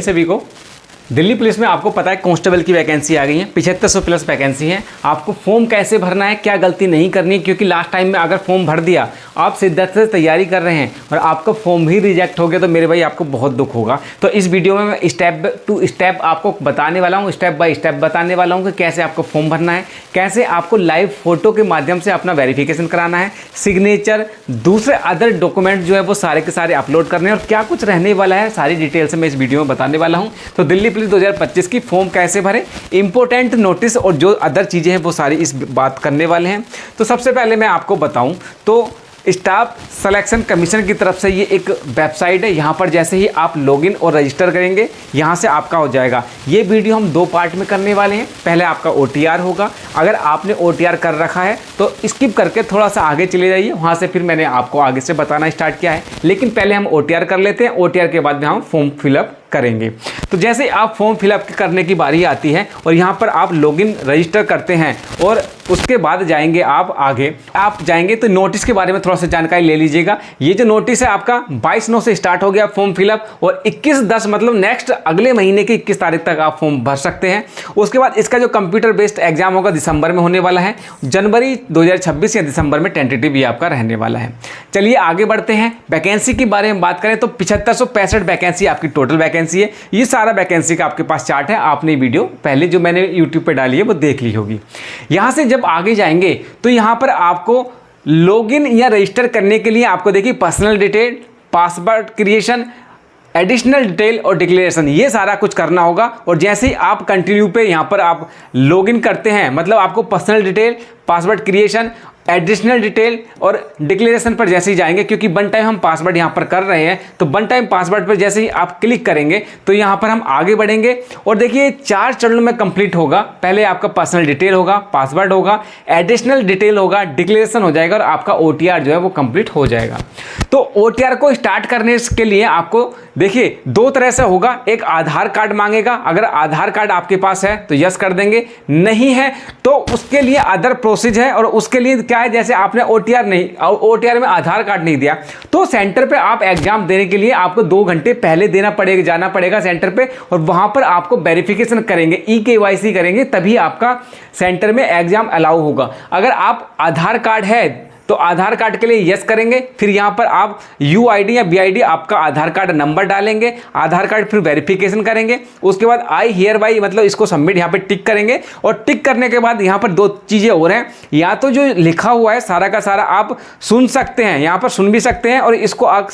Morning सभी को। Delhi police में आपको पता है कांस्टेबल की वैकेंसी आ गई है, 7500 प्लस वैकेंसी है। आपको फॉर्म कैसे भरना है, क्या गलती नहीं करनी है, क्योंकि लास्ट टाइम में अगर फॉर्म भर दिया, आप शिद्दत से तैयारी कर रहे हैं और आपका फॉर्म ही रिजेक्ट हो गया तो मेरे भाई आपको बहुत दुख होगा। तो इस वीडियो में मैं स्टेप टू स्टेप आपको बताने वाला हूँ, स्टेप बाय स्टेप बताने वाला हूँ कि कैसे आपको फॉर्म भरना है, कैसे आपको लाइव फोटो के माध्यम से अपना वेरिफिकेशन कराना है, सिग्नेचर, दूसरे अदर डॉक्यूमेंट जो है वो सारे के सारे अपलोड करने हैं और क्या कुछ रहने वाला है, सारी डिटेल से मैं इस वीडियो में बताने वाला हूँ। तो दिल्ली 2025 की फॉर्म कैसे भरें, इंपॉर्टेंट नोटिस और जो अदर चीज़ें हैं वो सारी इस बात करने वाले हैं। तो सबसे पहले मैं आपको बताऊं तो स्टाफ सिलेक्शन कमीशन की तरफ से ये एक वेबसाइट है। यहाँ पर जैसे ही आप लॉगिन और रजिस्टर करेंगे यहाँ से आपका हो जाएगा। ये वीडियो हम 2 पार्ट में करने वाले हैं। पहले आपका OTR होगा, अगर आपने OTR कर रखा है तो स्किप करके थोड़ा सा आगे चले जाइए, वहाँ से फिर मैंने आपको आगे से बताना स्टार्ट किया है। लेकिन पहले हम OTR कर लेते हैं, OTR के बाद में हम फॉर्म फिलअप करेंगे। तो जैसे आप फॉर्म फिलअप करने की बारी आती है और यहाँ पर आप लॉगिन रजिस्टर करते हैं और उसके बाद जाएंगे आप आगे, आप जाएंगे तो नोटिस के बारे में थोड़ा सा जानकारी ले लीजिएगा। ये जो नोटिस है आपका 22/9 से स्टार्ट हो गया फॉर्म फिलअप और 21/10 मतलब नेक्स्ट अगले महीने की 21 तारीख तक आप फॉर्म भर सकते हैं। उसके बाद इसका जो कंप्यूटर बेस्ड एग्जाम होगा दिसंबर में होने वाला है, जनवरी 2026 या दिसंबर में टेंटेटिव ये आपका रहने वाला है। चलिए आगे बढ़ते हैं। वैकेंसी के बारे में बात करें तो 7565 वैकेंसी आपकी टोटल वैकेंसी है। ये सारा वैकेंसी का आपके पास चार्ट है, आपने वीडियो पहले जो मैंने यूट्यूब पे डाली है वो देख ली होगी। यहाँ से जब आगे जाएंगे तो यहाँ पर आपको लॉगिन या रजिस्टर करने के लिए आपको देखिए personal detail, password creation, additional detail और डिक्लेरेशन, ये सारा कुछ करना होगा। और जैसे ही आप कंटिन्यू पे यहाँ पर आप लॉगिन करते हैं मतलब आपको personal detail, password creation, additional detail और डिक्लेरेशन पर जैसे ही जाएंगे, क्योंकि वन टाइम हम पासवर्ड यहाँ पर कर रहे हैं तो वन टाइम पासवर्ड पर जैसे ही आप क्लिक करेंगे तो यहाँ पर हम आगे बढ़ेंगे। और देखिए 4 चरणों में कंप्लीट होगा। पहले आपका पर्सनल डिटेल होगा, पासवर्ड होगा, एडिशनल डिटेल होगा, डिक्लेरेशन हो जाएगा और आपका OTR जो है वो कंप्लीट हो जाएगा। तो OTR को स्टार्ट करने के लिए आपको देखिए 2 तरह से होगा। एक आधार कार्ड मांगेगा, अगर आधार कार्ड आपके पास है तो यस कर देंगे, नहीं है तो उसके लिए अदर प्रोसेस है। और उसके लिए क्या है, जैसे आपने OTR में आधार कार्ड नहीं दिया तो सेंटर पे आप एग्जाम देने के लिए आपको 2 घंटे पहले जाना पड़ेगा सेंटर पे और वहां पर आपको वेरिफिकेशन करेंगे, EKYC करेंगे, तभी आपका सेंटर में एग्जाम अलाउ होगा। अगर आप आधार कार्ड है तो आधार कार्ड के लिए यस करेंगे, फिर यहाँ पर आप UID या BID आपका आधार कार्ड नंबर डालेंगे, आधार कार्ड फिर वेरिफिकेशन करेंगे। उसके बाद आई हियर बाई मतलब इसको सबमिट यहाँ पे टिक करेंगे। और टिक करने के बाद यहाँ पर 2 चीज़ें और हैं, या तो जो लिखा हुआ है सारा का सारा आप सुन सकते हैं, यहाँ पर सुन भी सकते हैं और इसको आप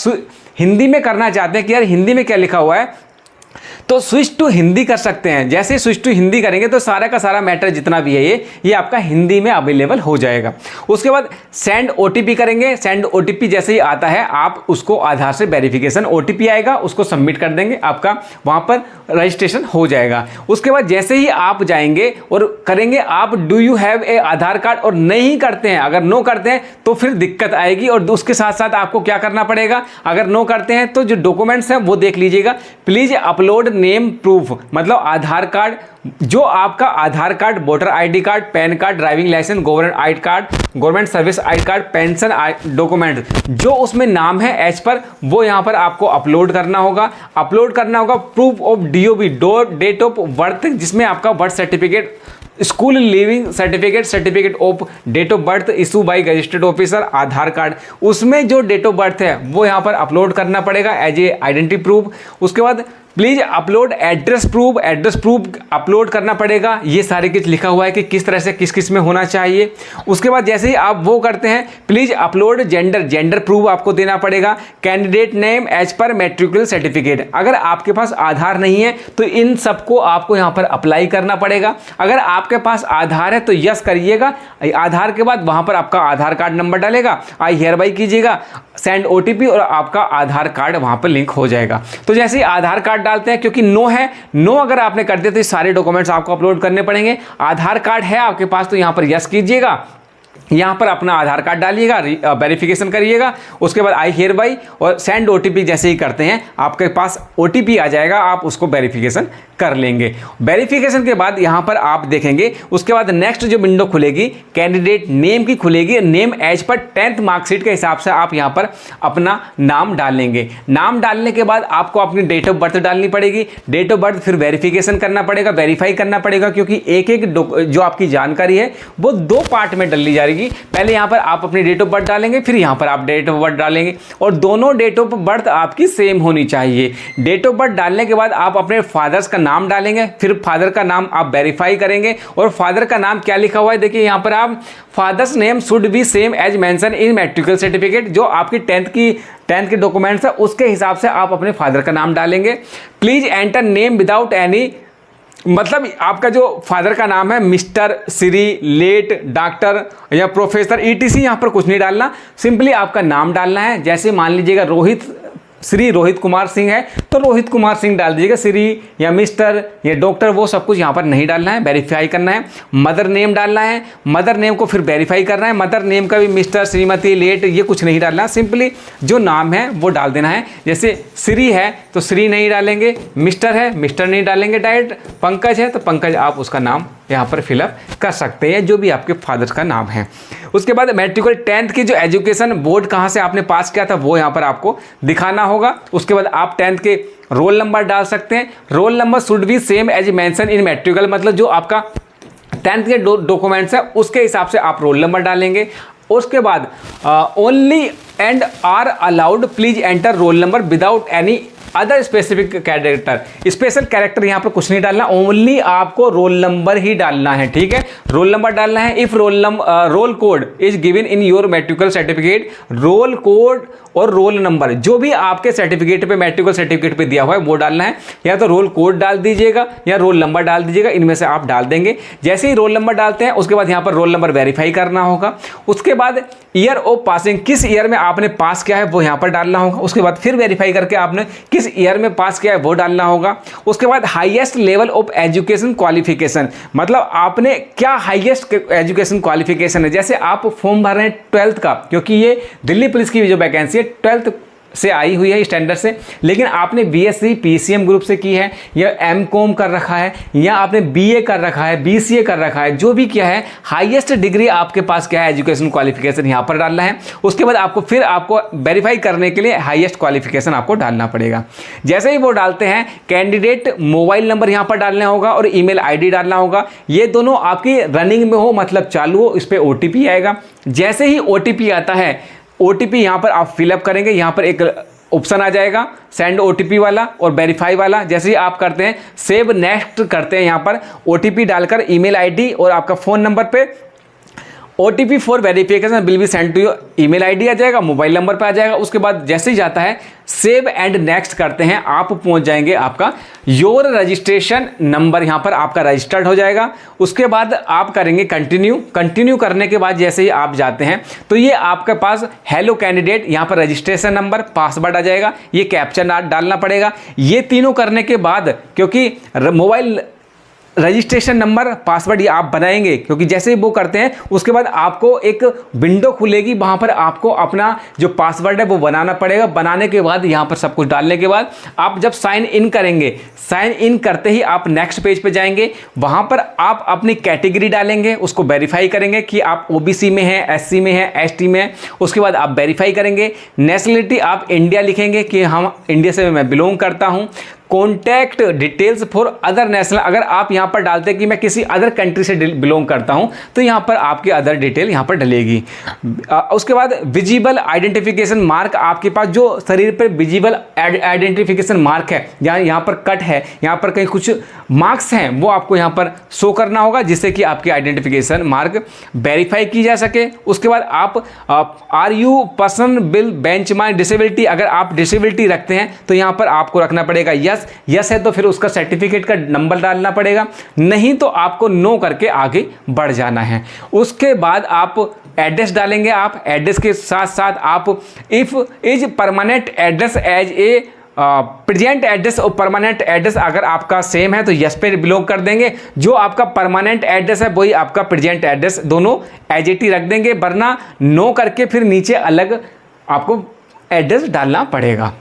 हिंदी में करना चाहते हैं कि यार हिंदी में क्या लिखा हुआ है तो स्विच टू हिंदी कर सकते हैं। जैसे ही स्विच टू हिंदी करेंगे तो सारा का सारा मैटर जितना भी है ये आपका हिंदी में अवेलेबल हो जाएगा। उसके बाद सेंड OTP करेंगे। सेंड OTP जैसे ही आता है आप उसको आधार से वेरिफिकेशन OTP आएगा, उसको सबमिट कर देंगे, आपका वहां पर रजिस्ट्रेशन हो जाएगा। उसके बाद जैसे ही आप जाएंगे और करेंगे आप do you have a Aadhaar card और नहीं करते हैं, अगर नो करते हैं तो फिर दिक्कत आएगी। और उसके साथ साथ आपको क्या करना पड़ेगा, अगर नो करते हैं तो जो डॉक्यूमेंट्स हैं वो देख लीजिएगा। प्लीज अपलोड नेम प्रूफ मतलब आधार कार्ड, जो आपका Aadhaar card, voter ID card, PAN card, driving licence, government ID card, government service ID card, pension document, जो उसमें नाम है एज पर वो यहाँ पर आपको अपलोड करना होगा। Proof of DOB date of birth, जिसमें आपका birth certificate, school leaving certificate of date of birth issue by registered officer, Aadhaar card, उसमें जो डेट ऑफ बर्थ है वो यहाँ पर अपलोड करना पड़ेगा एज ए आइडेंटिटी प्रूफ। उसके बाद please upload address proof upload करना पड़ेगा। ये सारे कुछ लिखा हुआ है कि किस तरह से किस में होना चाहिए। उसके बाद जैसे ही आप वो करते हैं प्लीज अपलोड जेंडर प्रूफ आपको देना पड़ेगा। Candidate name as per मैट्रिकुलर certificate, अगर आपके पास आधार नहीं है तो इन सबको आपको यहाँ पर अप्लाई करना पड़ेगा। अगर आपके पास आधार है तो यस करिएगा, आधार के बाद वहां पर आपका आधार कार्ड नंबर डालेगा, आई हियर बाई कीजिएगा, सेंड OTP और आपका आधार कार्ड वहां पर लिंक हो जाएगा। तो जैसे ही आधार कार्ड डालते हैं, क्योंकि नो है, नो अगर आपने कर दिया तो ये सारे डॉक्यूमेंट्स आपको अपलोड करने पड़ेंगे। आधार कार्ड है आपके पास तो यहाँ पर यस कीजिएगा, यहाँ पर अपना आधार कार्ड डालिएगा, वेरिफिकेशन करिएगा। उसके बाद आई हियर बाई और सेंड ओटीपी जैसे ही करते हैं आपके पास ओटीपी आ जाएगा, आप उसको वेरिफिकेशन कर लेंगे। वेरिफिकेशन के बाद यहाँ पर आप देखेंगे, उसके बाद नेक्स्ट जो विंडो खुलेगी कैंडिडेट नेम की खुलेगी। Name as per 10th marksheet के हिसाब से आप यहाँ पर अपना नाम डालेंगे। नाम डालने के बाद आपको अपनी डेट ऑफ बर्थ डालनी पड़ेगी। डेट ऑफ बर्थ फिर वेरिफिकेशन करना पड़ेगा, वेरीफाई करना पड़ेगा, क्योंकि एक एक जो आपकी जानकारी है वो 2 पार्ट में डाली जा रही है। पहले यहाँ पर आप अपनी डेट ऑफ बर्थ डालेंगे, फिर यहाँ पर आप डेट ऑफ बर्थ डालेंगे और दोनों डेट ऑफ बर्थ आपकी सेम होनी चाहिए। डेट ऑफ बर्थ डालने के बाद आप अपने फादर्स का नाम डालेंगे, फिर फादर का नाम आप वेरीफाई करेंगे। और फादर का नाम क्या लिखा हुआ है देखिए यहाँ पर, आप father's name should be same as mention in matricular certificate. जो आपकी 10th के डॉक्यूमेंट्स है उसके हिसाब से आप अपने फादर का नाम डालेंगे। Please enter name without any, मतलब आपका जो फादर का नाम है मिस्टर, श्री, लेट, डॉक्टर या प्रोफेसर ETC यहाँ पर कुछ नहीं डालना, सिंपली आपका नाम डालना है। जैसे मान लीजिएगा श्री रोहित कुमार सिंह है तो रोहित कुमार सिंह डाल दीजिएगा, श्री या मिस्टर या डॉक्टर वो सब कुछ यहाँ पर नहीं डालना है, वेरीफाई करना है। मदर नेम डालना है, मदर नेम को फिर वेरीफाई करना है। मदर नेम का भी मिस्टर, श्रीमती, लेट ये कुछ नहीं डालना, सिंपली जो नाम है वो डाल देना है। जैसे श्री है तो श्री नहीं डालेंगे, मिस्टर है मिस्टर नहीं डालेंगे डायरेक्ट, पंकज है तो पंकज आप उसका नाम यहाँ पर फिलअप कर सकते हैं, जो भी आपके फादर का नाम है। उसके बाद मैट्रिकुलर 10th की जो एजुकेशन बोर्ड कहाँ से आपने पास किया था वो यहाँ पर आपको दिखाना होगा। उसके बाद आप 10th के रोल नंबर डाल सकते हैं। Roll number should be same as mention in matricular, मतलब जो आपका 10th के डॉक्यूमेंट्स है उसके हिसाब से आप रोल नंबर डालेंगे। उसके बाद only and are allowed please enter roll number without any other specific character. Special character यहाँ पर कुछ नहीं डालना, ओनली आपको रोल नंबर ही डालना है, ठीक है। रोल नंबर डालना है। If roll code is given in your matricular certificate, roll code और रोल नंबर जो भी आपके सर्टिफिकेट पे मैट्रिकुलर सर्टिफिकेट पे दिया हुआ है वो डालना है। या तो रोल कोड डाल दीजिएगा या रोल नंबर डाल दीजिएगा, इनमें से आप डाल देंगे। जैसे ही रोल नंबर डालते हैं उसके बाद यहाँ पर रोल नंबर वेरीफाई करना होगा। उसके बाद ईयर ऑफ पासिंग, किस ईयर में आपने पास किया है वो यहाँ पर डालना होगा। उसके बाद फिर वेरीफाई करके आपने किस ईयर में पास किया है वो डालना होगा। उसके बाद highest level of education qualification, मतलब आपने क्या हाईएस्ट एजुकेशन क्वालिफिकेशन है। जैसे आप फॉर्म भर रहे हैं 12th का, क्योंकि ये दिल्ली पुलिस की जो वैकेंसी है 12th से आई हुई है स्टैंडर्ड से, लेकिन आपने BSc PCM ग्रुप से की है या MCOM कर रखा है या आपने BA कर रखा है, BCA कर रखा है, जो भी किया है हाईएस्ट डिग्री आपके पास क्या है एजुकेशन क्वालिफिकेशन यहाँ पर डालना है। उसके बाद आपको वेरीफाई करने के लिए हाईएस्ट क्वालिफिकेशन आपको डालना पड़ेगा। जैसे ही वो डालते हैं कैंडिडेट मोबाइल नंबर यहाँ पर डालना होगा और ईमेल ID डालना होगा। ये दोनों आपकी रनिंग में हो, मतलब चालू हो, इस पर OTP आएगा। जैसे ही OTP आता है OTP यहाँ पर आप फिलअप करेंगे। यहाँ पर एक ऑप्शन आ जाएगा सेंड OTP वाला और वेरीफाई वाला। जैसे ही आप करते हैं सेव नेक्स्ट करते हैं, यहाँ पर OTP डालकर ईमेल ID और आपका फ़ोन नंबर पे OTP for verification will be send to your email ID आ जाएगा, मोबाइल नंबर पे आ जाएगा। उसके बाद जैसे ही जाता है सेव एंड नेक्स्ट करते हैं, आप पहुंच जाएंगे आपका योर रजिस्ट्रेशन नंबर, यहाँ पर आपका रजिस्टर्ड हो जाएगा। उसके बाद आप करेंगे कंटिन्यू करने के बाद जैसे ही आप जाते हैं तो ये आपके पास हेलो कैंडिडेट, यहाँ पर रजिस्ट्रेशन नंबर, पासवर्ड आ जाएगा, ये कैप्चा डालना पड़ेगा। ये तीनों करने के बाद, क्योंकि मोबाइल रजिस्ट्रेशन नंबर पासवर्ड ये आप बनाएंगे, क्योंकि जैसे ही वो करते हैं उसके बाद आपको एक विंडो खुलेगी, वहाँ पर आपको अपना जो पासवर्ड है वो बनाना पड़ेगा। बनाने के बाद यहाँ पर सब कुछ डालने के बाद आप जब साइन इन करेंगे, साइन इन करते ही आप नेक्स्ट पेज पे जाएंगे। वहाँ पर आप अपनी कैटेगरी डालेंगे, उसको वेरीफाई करेंगे कि आप OBC में हैं, SC में हैं, ST में हैं। उसके बाद आप वेरीफाई करेंगे। नेशनलिटी आप इंडिया लिखेंगे कि हम इंडिया से मैं बिलोंग करता हूँ। Contact details for other national, अगर आप यहाँ पर डालते हैं कि मैं किसी अदर कंट्री से बिलोंग करता हूँ तो यहाँ पर आपकी अदर डिटेल यहाँ पर डलेगी। उसके बाद विजिबल आइडेंटिफिकेशन मार्क, आपके पास जो शरीर पर विजिबल आइडेंटिफिकेशन मार्क है, यहाँ पर कट है, यहाँ पर कहीं कुछ मार्क्स हैं, वो आपको यहाँ पर शो करना होगा जिससे कि आपकी आइडेंटिफिकेशन मार्क वेरीफाई की जा सके। उसके बाद आप are you person will benchmark disability, अगर आप डिसेबिलिटी रखते हैं तो यहाँ पर आपको रखना पड़ेगा यस है तो फिर उसका सर्टिफिकेट का नंबर डालना पड़ेगा, नहीं तो आपको नो करके आगे बढ़ जाना है। उसके बाद आप एड्रेस डालेंगे। आप एड्रेस के साथ साथ आप if is permanent address as a present address और परमानेंट एड्रेस अगर आपका सेम है तो यस पे बिलोंग कर देंगे। जो आपका परमानेंट एड्रेस है वही आपका प्रेजेंट एड्रेस, दोनों एज इट ही रख देंगे, वरना नो करके फिर नीचे अलग आपको एड्रेस डालना पड़ेगा।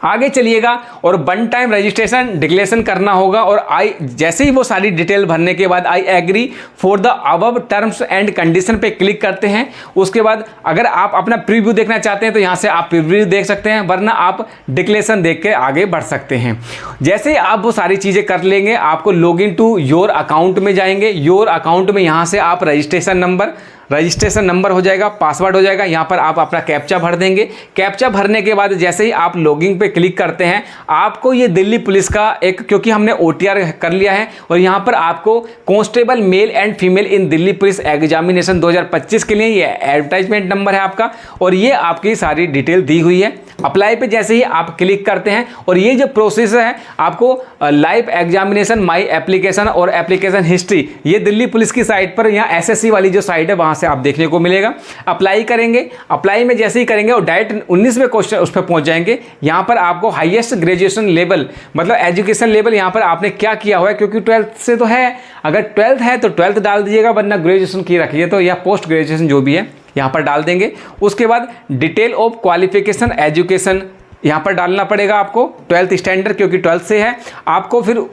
आगे चलिएगा और वन टाइम रजिस्ट्रेशन डिक्लेरेशन करना होगा और जैसे ही वो सारी डिटेल भरने के बाद I agree for the above terms and condition पे क्लिक करते हैं। उसके बाद अगर आप अपना प्रीव्यू देखना चाहते हैं तो यहाँ से आप प्रीव्यू देख सकते हैं, वरना आप डिक्लेरेशन देख के आगे बढ़ सकते हैं। जैसे ही आप वो सारी चीज़ें कर लेंगे आपको log in to your account में जाएंगे। योर अकाउंट में यहाँ से आप रजिस्ट्रेशन नंबर हो जाएगा, पासवर्ड हो जाएगा, यहाँ पर आप अपना कैप्चा भर देंगे। कैप्चा भरने के बाद जैसे ही आप लॉगिंग पे क्लिक करते हैं आपको ये दिल्ली पुलिस का एक, क्योंकि हमने OTR कर लिया है और यहाँ पर आपको constable male and female in Delhi police examination 2025 के लिए ये एडवर्टाइजमेंट नंबर है आपका और ये आपकी सारी डिटेल दी हुई है। अप्लाई पे जैसे ही आप क्लिक करते हैं और ये जो प्रोसेस है आपको लाइव एग्जामिनेशन, माई एप्लीकेशन और एप्लीकेशन हिस्ट्री, ये दिल्ली पुलिस की साइट पर, यहाँ SSC वाली जो साइट है वहाँ से आप देखने को मिलेगा। अप्लाई करेंगे, अप्लाई में जैसे ही करेंगे और डायरेक्ट 19वें क्वेश्चन उस पर पहुँच जाएंगे। यहाँ पर आपको हाईएस्ट ग्रेजुएशन लेवल मतलब एजुकेशन लेवल यहाँ पर आपने क्या किया हुआ है, क्योंकि 12th से तो है, अगर 12th है तो 12th डाल दीजिएगा, वरना ग्रेजुएशन की रखिए तो या पोस्ट ग्रेजुएशन जो भी है यहाँ पर डाल देंगे। उसके बाद डिटेल ऑफ क्वालिफिकेशन एजुकेशन यहाँ पर डालना पड़ेगा आपको, 12th स्टैंडर्ड क्योंकि 12th से है। आपको फिर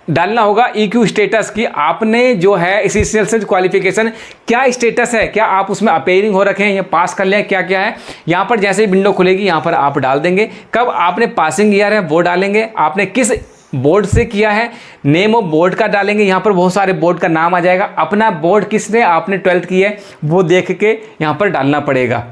डालना होगा EQ स्टेटस की, आपने जो है एसेंशियल क्वालिफिकेशन क्या स्टेटस है, क्या आप उसमें अपेयरिंग हो रखे हैं या पास कर लें, क्या क्या है। यहाँ पर जैसे ही विंडो खुलेगी यहाँ पर आप डाल देंगे, कब आपने पासिंग ईयर है वो डालेंगे, आपने किस बोर्ड से किया है, नेम ऑफ बोर्ड का डालेंगे, यहाँ पर बहुत सारे बोर्ड का नाम आ जाएगा, अपना बोर्ड किसने आपने 12th की है वो देख के यहाँ पर डालना पड़ेगा।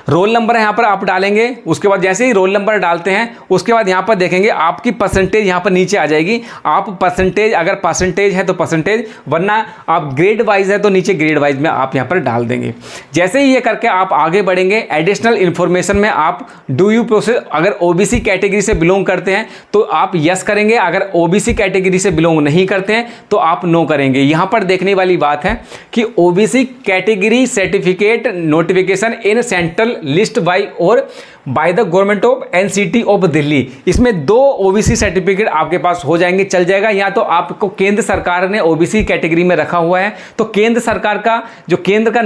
रोल नंबर यहाँ पर आप डालेंगे। उसके बाद जैसे ही रोल नंबर डालते हैं उसके बाद यहाँ पर देखेंगे आपकी परसेंटेज यहाँ पर नीचे आ जाएगी। आप परसेंटेज, अगर परसेंटेज है तो परसेंटेज, वरना आप ग्रेड वाइज है तो नीचे ग्रेड वाइज में आप यहाँ पर डाल देंगे। जैसे ही ये करके आप आगे बढ़ेंगे एडिशनल इन्फॉर्मेशन में आप डू यू प्रोसेस, अगर OBC कैटेगरी से बिलोंग करते हैं तो आप यस करेंगे, अगर OBC कैटेगरी से बिलोंग नहीं करते हैं तो आप नो करेंगे। यहाँ पर देखने वाली बात है कि OBC category certificate notification in central list by और by the government of NCT of Delhi, इसमें 2 OBC सर्टिफिकेट आपके पास हो जाएंगे, चल जाएगा। या तो आपको केंद्र सरकार ने OBC कैटेगरी में रखा हुआ है तो केंद्र सरकार का जो केंद्र का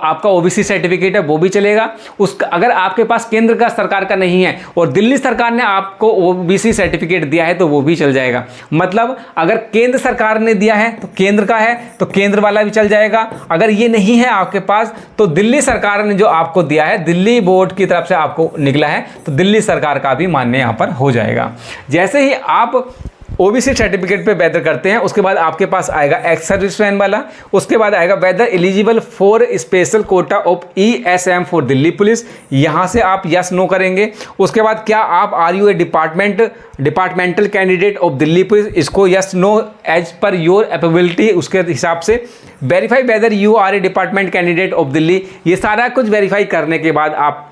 आपका OBC सर्टिफिकेट है वो भी चलेगा। उसका अगर आपके पास केंद्र का सरकार का नहीं है और दिल्ली सरकार ने आपको OBC सर्टिफिकेट दिया है तो वो भी चल जाएगा। मतलब अगर केंद्र सरकार ने दिया है तो केंद्र का है तो केंद्र वाला भी चल जाएगा। अगर ये नहीं है आपके पास तो दिल्ली सरकार ने जो आपको दिया है, दिल्ली बोर्ड की तरफ से आपको निकला है तो दिल्ली सरकार का भी मान्य यहां पर हो जाएगा। जैसे ही आप OBC सर्टिफिकेट पे वेदर करते हैं उसके बाद आपके पास आएगा एक्स सर्विसमैन वाला, उसके बाद आएगा whether eligible for special quota of ESM for Delhi police, यहां से आप यस नो करेंगे। उसके बाद क्या आप are you a departmental candidate of Delhi police, इसको yes no as per your applicability, उसके हिसाब से verify whether you are a department candidate of Delhi. ये सारा कुछ वेरीफाई करने के बाद आप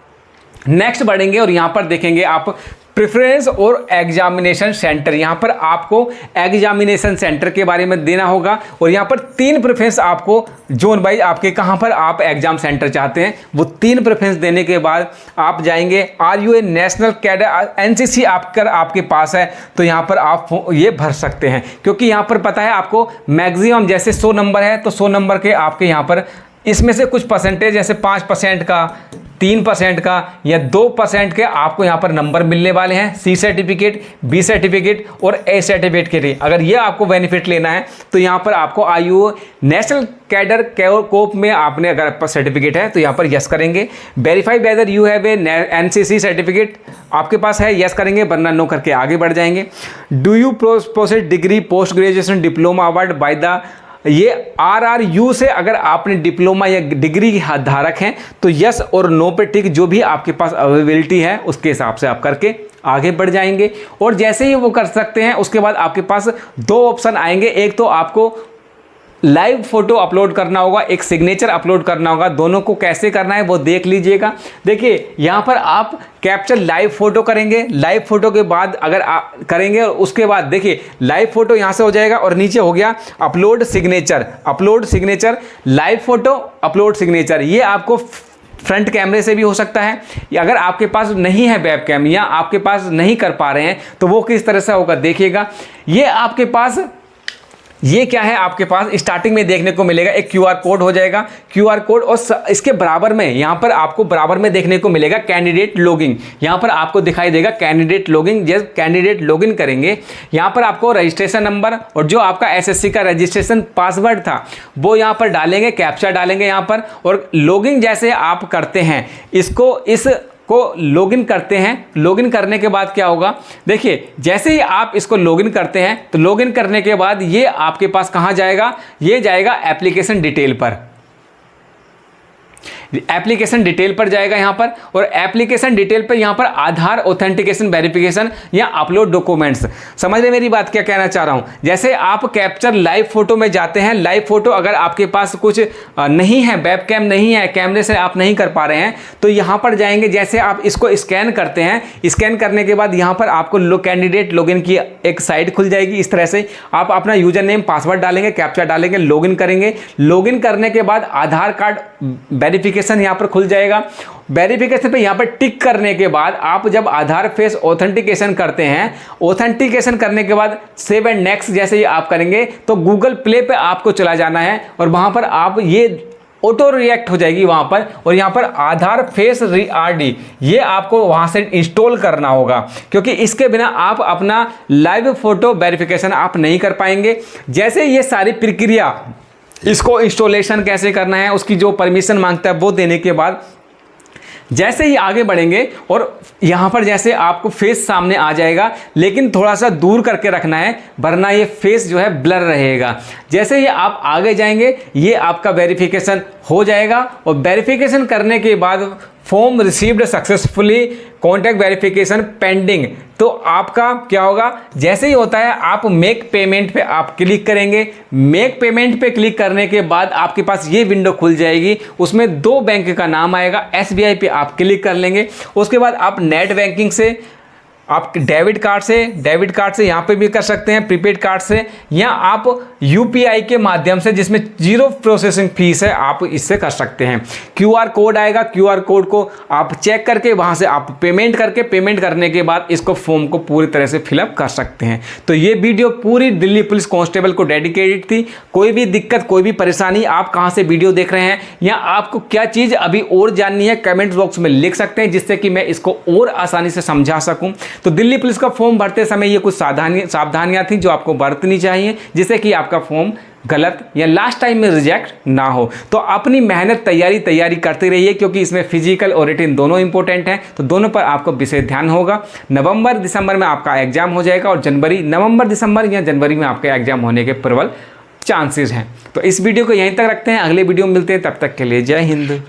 नेक्स्ट बढ़ेंगे और यहाँ पर देखेंगे आप प्रेफरेंस और एग्जामिनेशन सेंटर, यहाँ पर आपको एग्जामिनेशन सेंटर के बारे में देना होगा और यहाँ पर 3 प्रेफरेंस आपको जोन वाइज आपके कहाँ पर आप एग्जाम सेंटर चाहते हैं वो 3 प्रेफरेंस देने के बाद आप जाएंगे are you a national cadet NCC आपके पास है तो यहाँ पर आप ये भर सकते हैं, क्योंकि यहाँ पर पता है आपको मैक्सिमम जैसे 100 नंबर है तो 100 नंबर के आपके यहाँ पर इसमें से कुछ परसेंटेज जैसे 5% का, 3% का या 2% के आपको यहाँ पर नंबर मिलने वाले हैं C सर्टिफिकेट, B सर्टिफिकेट और A सर्टिफिकेट के लिए। अगर ये आपको बेनिफिट लेना है तो यहाँ पर आपको IU नेशनल कैडर कोप में आपने अगर सर्टिफिकेट है तो यहाँ पर यस करेंगे। Verify whether you have a NCC certificate आपके पास है, यस करेंगे, वरना नो करके आगे बढ़ जाएंगे। Do you process degree post graduation diploma award by the, ये RRU से अगर आपने डिप्लोमा या डिग्री धारक हैं तो यस और नो पे टिक, जो भी आपके पास अवेलेबिलिटी है उसके हिसाब से आप करके आगे बढ़ जाएंगे। और जैसे ही वो कर सकते हैं उसके बाद आपके पास 2 ऑप्शन आएंगे, एक तो आपको लाइव फोटो अपलोड करना होगा, एक सिग्नेचर अपलोड करना होगा। दोनों को कैसे करना है वो देख लीजिएगा। देखिए यहाँ पर आप कैप्चर लाइव फोटो करेंगे, लाइव फोटो के बाद अगर आप करेंगे उसके बाद देखिए लाइव फोटो यहाँ से हो जाएगा और नीचे हो गया upload signature, live photo upload signature. ये आपको फ्रंट कैमरे से भी हो सकता है, या अगर आपके पास नहीं है वेब कैम या आपके पास नहीं कर पा रहे हैं तो वो किस तरह से होगा देखिएगा। ये आपके पास ये क्या है, आपके पास स्टार्टिंग में देखने को मिलेगा एक क्यूआर कोड हो जाएगा, क्यूआर कोड, और इसके बराबर में यहाँ पर आपको बराबर में देखने को मिलेगा कैंडिडेट लॉगिन। यहाँ पर आपको दिखाई देगा कैंडिडेट लॉगिन। जब कैंडिडेट लॉगिन करेंगे यहाँ पर आपको रजिस्ट्रेशन नंबर और जो आपका एसएससी का रजिस्ट्रेशन पासवर्ड था वो यहाँ पर डालेंगे, कैप्चा डालेंगे यहाँ पर, और लॉगिन जैसे आप करते हैं को लॉगिन करते हैं। लॉगिन करने के बाद क्या होगा, देखिए जैसे ही आप इसको लॉगिन करते हैं तो लॉगिन करने के बाद ये आपके पास कहाँ जाएगा, ये जाएगा एप्लीकेशन डिटेल पर, एप्लीकेशन डिटेल पर जाएगा यहाँ पर, और एप्लीकेशन डिटेल पर यहाँ पर आधार ऑथेंटिकेशन वेरिफिकेशन या अपलोड डॉक्यूमेंट्स। समझ रहे मेरी बात क्या कहना चाह रहा हूँ। जैसे आप कैप्चर लाइव फोटो में जाते हैं, लाइव फोटो अगर आपके पास कुछ नहीं है, वेब कैम नहीं है, कैमरे से आप नहीं कर पा रहे हैं तो यहाँ पर जाएंगे, जैसे आप इसको स्कैन करते हैं, स्कैन करने के बाद यहाँ पर आपको कैंडिडेट लॉगिन की एक साइट खुल जाएगी। इस तरह से आप अपना यूजर नेम पासवर्ड डालेंगे, कैप्चा डालेंगे, लॉगिन करेंगे। लॉगिन करने के बाद आधार कार्ड वेरिफिकेशन यहाँ पर खुल जाएगा। वेरिफिकेशन पे यहाँ पर टिक करने के बाद आप जब आधार फेस ऑथेंटिकेशन करते हैं, ऑथेंटिकेशन करने के बाद सेव एंड नेक्स्ट जैसे ही आप करेंगे तो गूगल प्ले पे आपको चला जाना है और वहाँ पर आप ये ऑटो रिएक्ट हो जाएगी वहाँ पर, और यहाँ पर आधार फेस RD ये आपको वहाँ से इंस्टॉल करना होगा, क्योंकि इसके बिना आप अपना लाइव फोटो वेरिफिकेशन आप नहीं कर पाएंगे। जैसे ये सारी प्रक्रिया, इसको इंस्टॉलेशन कैसे करना है, उसकी जो परमिशन मांगता है वो देने के बाद जैसे ही आगे बढ़ेंगे और यहाँ पर जैसे आपको फेस सामने आ जाएगा, लेकिन थोड़ा सा दूर करके रखना है वरना ये फेस जो है ब्लर रहेगा। जैसे ही आप आगे जाएंगे ये आपका वेरिफिकेशन हो जाएगा, और वेरिफिकेशन करने के बाद form received successfully, contact verification pending, तो आपका क्या होगा, जैसे ही होता है आप मेक पेमेंट पे आप क्लिक करेंगे। मेक पेमेंट पे क्लिक करने के बाद आपके पास ये विंडो खुल जाएगी, उसमें 2 बैंक का नाम आएगा। SBI पे आप क्लिक कर लेंगे, उसके बाद आप नेट बैंकिंग से, आप डेबिट कार्ड से यहाँ पे भी कर सकते हैं, प्रीपेड कार्ड से, या आप UPI के माध्यम से जिसमें 0 प्रोसेसिंग फीस है आप इससे कर सकते हैं। QR कोड आएगा, QR कोड को आप चेक करके वहाँ से आप पेमेंट करने के बाद इसको फॉर्म को पूरी तरह से फिलअप कर सकते हैं। तो ये वीडियो पूरी दिल्ली पुलिस कांस्टेबल को डेडिकेटेड थी। कोई भी दिक्कत, कोई भी परेशानी, आप कहाँ से वीडियो देख रहे हैं या आपको क्या चीज़ अभी और जाननी है, कमेंट बॉक्स में लिख सकते हैं जिससे कि मैं इसको और आसानी से समझा सकूँ। तो दिल्ली पुलिस का फॉर्म भरते समय ये कुछ सावधानियां थी जो आपको बरतनी चाहिए, जिससे कि आपका फॉर्म गलत या लास्ट टाइम में रिजेक्ट ना हो। तो अपनी मेहनत तैयारी करते रहिए, क्योंकि इसमें फिजिकल और रिटन दोनों इंपॉर्टेंट हैं, तो दोनों पर आपको विशेष ध्यान होगा। नवंबर दिसंबर में आपका एग्जाम हो जाएगा और नवंबर दिसंबर या जनवरी में आपका एग्जाम होने के प्रबल चांसेस हैं। तो इस वीडियो को यहीं तक रखते हैं, अगले वीडियो में मिलते हैं, तब तक के लिए जय हिंद।